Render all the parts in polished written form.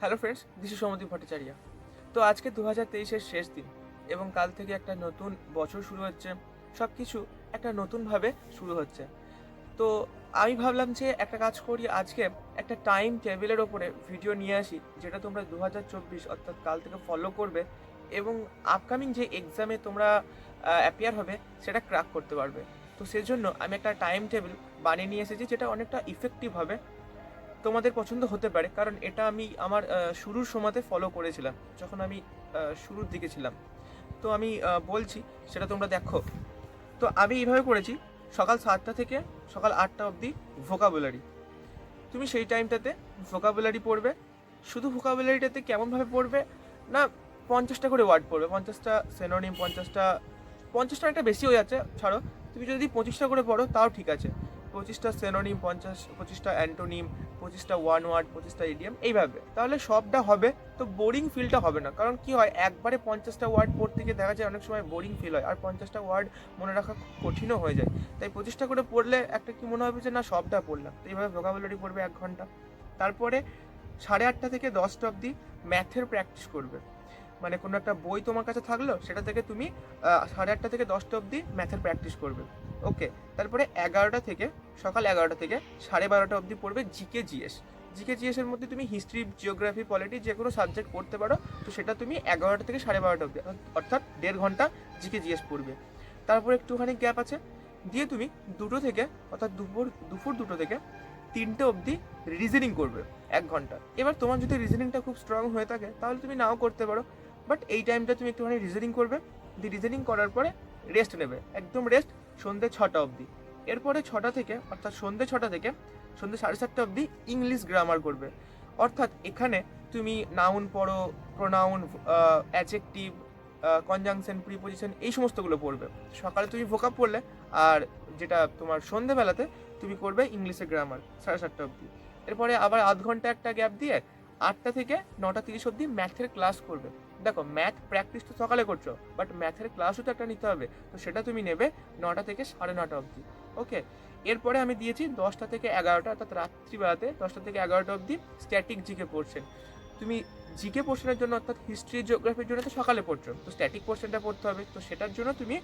Hello friends, this is Soumadip Bhattacharya. তো আজকে 2023-এর শেষ দিন এবং কাল থেকে একটা নতুন বছর শুরু হচ্ছে। সব কিছু একটা নতুনভাবে শুরু হচ্ছে। তো আমি ভাবলাম যে একটা কাজ করি, আজকে একটা টাইম টেবিলের ওপরে ভিডিও নিয়ে আসি, যেটা তোমরা 2024 অর্থাৎ কাল থেকে ফলো করবে এবং আপকামিং যে এক্সামে তোমরা অ্যাপিয়ার হবে সেটা ক্র্যাক করতে পারবে। তো সেজন্য আমি একটা টাইম টেবিল বানিয়ে নিয়ে এসেছি, যেটা অনেকটা ইফেক্টিভ হবে। তোমাদের পছন্দ হতে পারে, কারণ এটা আমি আমার শুরুর সময়তে ফলো করেছিলাম, যখন আমি শুরুর দিকে ছিলাম। তো আমি বলছি, সেটা তোমরা দেখো। তো আমি এইভাবে করেছি: সকাল 7টা থেকে সকাল 8টা অবধি ভোকাবুলারি। তুমি সেই টাইমটাতে ভোকাবুলারি পড়বে। শুধু ভোকাবুলারিটাতে কেমনভাবে পড়বে না, 50টা করে ওয়ার্ড পড়বে, 50টা সেনোনিম, 50টা একটা বেশি হয়ে যাচ্ছে, ছাড়ো। তুমি যদি 25টা করে পড়ো তাও ঠিক আছে। 25টা সেনোনিম, 25টা অ্যান্টোনিম, 25টা ওয়ান ওয়ার্ড, 25টা ইডিয়াম, এইভাবে তাহলে সবটা হবে। তো বোরিং ফিলটা হবে না, কারণ কি হয়, একবারে 50টা ওয়ার্ড পড়তে গিয়ে দেখা যায় অনেক সময় বোরিং ফিল হয়, আর 50টা ওয়ার্ড মনে রাখা খুব কঠিনও হয়ে যায়। তাই 25টা করে পড়লে একটা কি মনে হবে যে না, সবটা পড়লাম। তো এইভাবে ভোকাবুলারি পড়বে 1 ঘন্টা। তারপরে 8:30 থেকে 10টা অবধি ম্যাথের প্র্যাকটিস করবে। মানে কোনো একটা বই তোমার কাছে থাকলো, সেটা থেকে তুমি 8:30 থেকে 10টা অবধি ম্যাথের প্র্যাকটিস করবে। ওকে। তারপরে 11টা থেকে সকাল 11টা থেকে 12:30 অবধি পড়বে জিকে জিএস। জিকে জিএস এর মধ্যে তুমি হিস্ট্রি, জিওগ্রাফি, পলিটি যে কোনো সাবজেক্ট পড়তে পারো। তো সেটা তুমি 11টা থেকে 12:30 অবধি, অর্থাৎ 1.5 ঘন্টা জিকে জিএস পড়বে। তারপর একটুখানি গ্যাপ আছে, দিয়ে তুমি 2টো থেকে, অর্থাৎ দুপুর দুপুর 2টো থেকে 3টে অবধি রিজনিং করবে 1 ঘন্টা। এবার তোমার যদি রিজনিংটা খুব স্ট্রং হয়ে থাকে তাহলে তুমি নাও করতে পারো, বাট এই টাইমটা তুমি একটুখানি রিজনিং করবে। দিয়ে রিজনিং করার পরে রেস্ট নেবে, একদম রেস্ট, সন্ধ্যে 6টা অবধি। এরপরে 6টা থেকে, অর্থাৎ সন্ধ্যে 6টা থেকে সন্ধ্যে 7:30 অবধি ইংলিশ গ্রামার করবে। অর্থাৎ এখানে তুমি নাউন পড়ো, প্রোনাউন, অ্যাডজেক্টিভ, কনজাংশন, প্রিপোজিশন, এই সমস্তগুলো পড়বে। সকালে তুমি ভোকাব পড়লে, আর যেটা তোমার সন্ধ্যেবেলাতে তুমি করবে ইংলিশে গ্রামার 7:30 অবধি। এরপরে আবার আধ ঘন্টা একটা গ্যাপ দিয়ে 8টা থেকে 9টা 30 অবধি ম্যাথের ক্লাস করবে। দেখো, ম্যাথ প্র্যাকটিস তো সকালে করছো, বাট ম্যাথের ক্লাসও তো একটা নিতে হবে। তো সেটা তুমি নেবে 9টা থেকে 9:30 অবধি। ওকে। এরপরে আমি দিয়েছি 10টা থেকে 11টা, অর্থাৎ রাত্রিবেলাতে 10টা থেকে 11টা অবধি স্ট্যাটিক জিকে পোর্শন। তুমি জিকে পোর্শনের জন্য, অর্থাৎ হিস্ট্রি, জিওগ্রাফির জন্য তো সকালে পড়ছো, তো স্ট্যাটিক পোর্শনটা পড়তে হবে। তো সেটার জন্য তুমি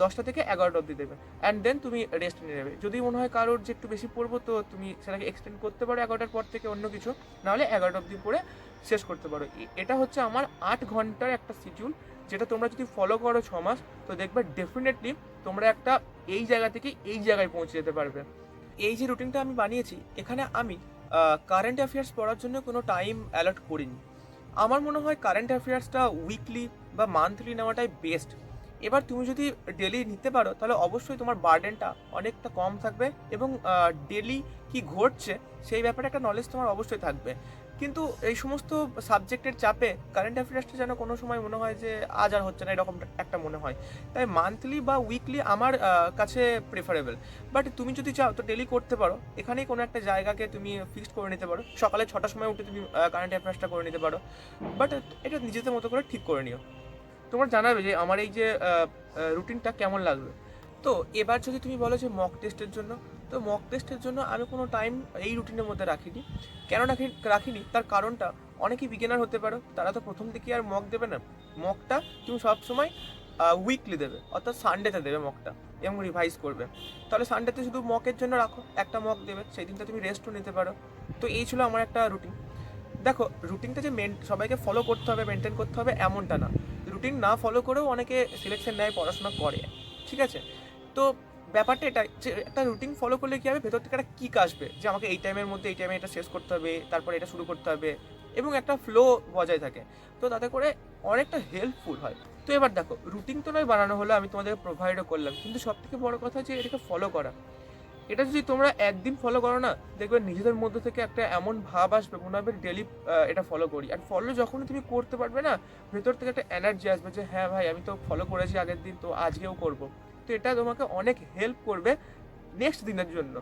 10টা থেকে 11টা অবধি দেবে, অ্যান্ড দেন তুমি রেস্ট নিয়ে নেবে। যদি মনে হয় কারোর যে একটু বেশি পড়বো, তো তুমি সেটাকে এক্সটেন্ড করতে পারো 11টার পর থেকে অন্য কিছু, নাহলে 11টা অবধি পড়ে শেষ করতে পারো। এটা হচ্ছে আমার 8 ঘন্টার একটা শিডিউল, যেটা তোমরা যদি ফলো করো 6 মাস, তো দেখবে ডেফিনেটলি তোমরা একটা এই জায়গা থেকে এই জায়গায় পৌঁছে যেতে পারবে। এই যে রুটিনটা আমি বানিয়েছি, এখানে আমি কারেন্ট অ্যাফেয়ার্স পড়ার জন্য কোনো টাইম অ্যালট করিনি। আমার মনে হয় কারেন্ট অ্যাফেয়ার্সটা উইকলি বা মান্থলি নেওয়াটাই বেস্ট। এবার তুমি যদি ডেলি নিতে পারো তাহলে অবশ্যই তোমার বার্ডেনটা অনেকটা কম থাকবে, এবং ডেলি কি ঘটছে সেই ব্যাপারে একটা নলেজ তোমার অবশ্যই থাকবে। কিন্তু এই সমস্ত সাবজেক্টের চাপে কারেন্ট অ্যাফেয়ার্সটা যেন কোনো সময় মনে হয় যে আজ আর হচ্ছে না, এরকম একটা মনে হয়। তাই মান্থলি বা উইকলি আমার কাছে প্রেফারেবল। বাট তুমি যদি চাও তো ডেলি করতে পারো। এখানেই কোনো একটা জায়গাকে তুমি ফিক্সড করে নিতে পারো, সকালে 6টার সময় উঠে তুমি কারেন্ট অ্যাফেয়ার্সটা করে নিতে পারো। বাট এটা নিজেদের মতো করে ঠিক করে নিও। তোমার জানাবে যে আমার এই যে রুটিনটা কেমন লাগলো। তো এবার যদি তুমি বলো যে মক টেস্টের জন্য, তো মক টেস্টের জন্য আমি কোনো টাইম এই রুটিনের মধ্যে রাখিনি। কেন রাখিনি তার কারণটা, অনেকেই বিগিনার হতে পারো, তারা তো প্রথম থেকে আর মক দেবে না। মকটা তুমি সবসময় উইকলি দেবে, অর্থাৎ সানডেতে দেবে মকটা, এবং রিভাইজ করবে। তাহলে সানডেতে শুধু মকের জন্য রাখো, একটা মক দেবে, সেই দিনটা তুমি রেস্টও নিতে পারো। তো এই ছিল আমার একটা রুটিন। দেখো, রুটিনটা যে সবাইকে ফলো করতে হবে, মেনটেন করতে হবে, এমনটা না। রুটিন না ফলো করেও অনেকে সিলেকশন নেয়, পড়াশোনা করে, ঠিক আছে। তো ব্যাপারটা এটা যে একটা রুটিন ফলো করলে কী হবে, ভেতর থেকে একটা কিক আসবে যে আমাকে এই টাইমের মধ্যে এই টাইমে এটা শেষ করতে হবে, তারপর এটা শুরু করতে হবে, এবং একটা ফ্লো বজায় থাকে। তো তাতে করে অনেকটা হেল্পফুল হয়। তো এবার দেখো, রুটিন তো নয় বানানো হলো, আমি তোমাদের প্রোভাইডও করলাম, কিন্তু সবথেকে বড় কথা যে এটাকে ফলো করা। এটা যদি তোমরা একদিন ফলো করো না, দেখবে নিজেদের মধ্যে থেকে একটা এমন ভাব আসবে, মনে হবে ডেলি এটা ফলো করি। আর ফলো যখনই তুমি করতে পারবে না, ভেতর থেকে একটা এনার্জি আসবে যে হ্যাঁ ভাই, আমি তো ফলো করেছি আগের দিন, তো আজকেও করব। তো এটা তোমাকে অনেক হেল্প করবে নেক্সট দিনের জন্য।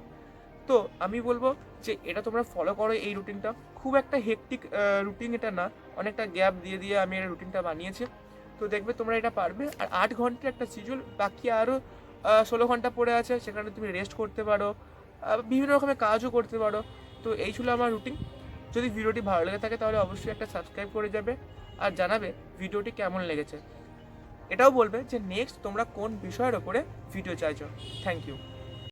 তো আমি বলবো যে এটা তোমরা ফলো করো, এই রুটিনটা খুব একটা হেক্টিক রুটিন এটা না, অনেকটা গ্যাপ দিয়ে দিয়ে আমি এই রুটিনটা বানিয়েছি। তো দেখবে তোমরা এটা পারবে। আর 8 ঘন্টার একটা শিডিউল, বাকি আরও 16 ঘন্টা পড়ে আছে, সেখানে তুমি রেস্ট করতে পারো, বিভিন্ন রকমের কাজও করতে পারো। তো এই ছিল আমার রুটিন। যদি ভিডিওটি ভালো লেগে থাকে তাহলে অবশ্যই একটা সাবস্ক্রাইব করে যাবে আর জানাবে ভিডিওটি কেমন লেগেছে। এটাও বলবে যে নেক্সট তোমরা কোন বিষয়ের ওপরে ভিডিও চাইছো। Thank you.